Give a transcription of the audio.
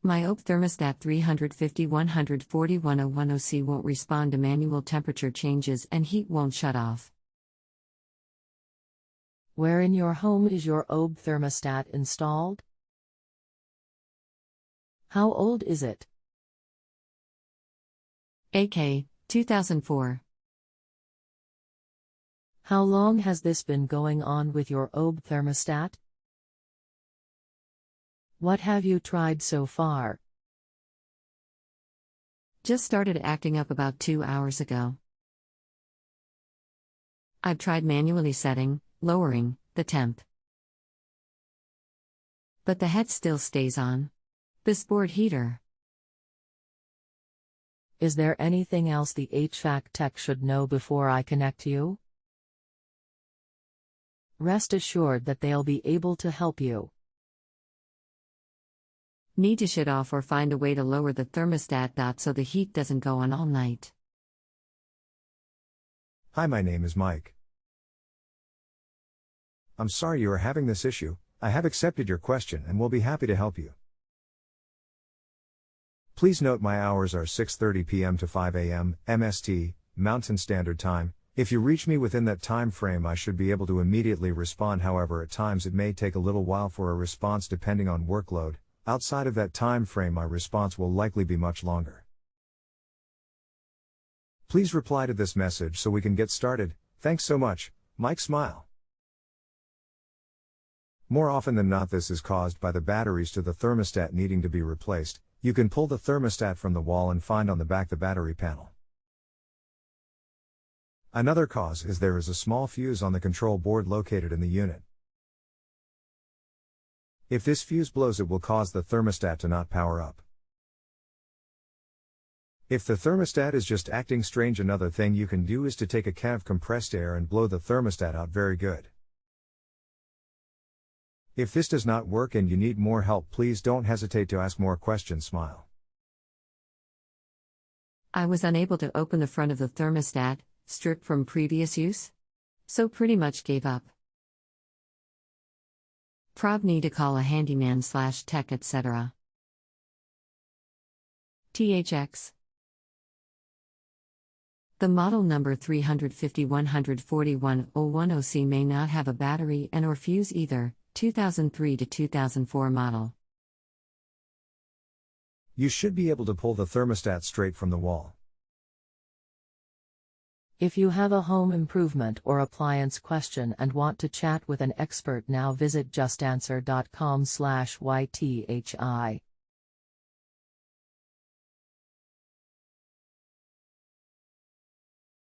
My Aube thermostat 350-140-1010C won't respond to manual temperature changes and heat won't shut off. Where in your home is your Aube thermostat installed? How old is it? AK, 2004. How long has this been going on with your Aube thermostat? What have you tried so far? Just started acting up about 2 hours ago. I've tried manually setting, lowering, the temp. But the head still stays on. Basboard heater. Is there anything else the HVAC tech should know before I connect you? Rest assured that they'll be able to help you. Need to shut off or find a way to lower the thermostat so the heat doesn't go on all night. Hi, my name is Mike. I'm sorry you are having this issue. I have accepted your question and will be happy to help you. Please note my hours are 6:30 p.m. to 5 a.m. MST, Mountain Standard Time. If you reach me within that time frame, I should be able to immediately respond. However, at times it may take a little while for a response depending on workload. Outside of that time frame, my response will likely be much longer. Please reply to this message so we can get started. Thanks so much, Mike. Smile. More often than not, this is caused by the batteries to the thermostat needing to be replaced. You can pull the thermostat from the wall and find on the back the battery panel. Another cause is there is a small fuse on the control board located in the unit. If this fuse blows, it will cause the thermostat to not power up. If the thermostat is just acting strange, another thing you can do is to take a can of compressed air and blow the thermostat out very good. If this does not work and you need more help, please don't hesitate to ask more questions. Smile. I was unable to open the front of the thermostat, stripped from previous use. So pretty much gave up. Prob need to call a handyman/tech etc. THX. The model number 350-140-1010C may not have a battery and or fuse either. 2003 to 2004 model. You should be able to pull the thermostat straight from the wall. If you have a home improvement or appliance question and want to chat with an expert now, visit justanswer.com/YTHI.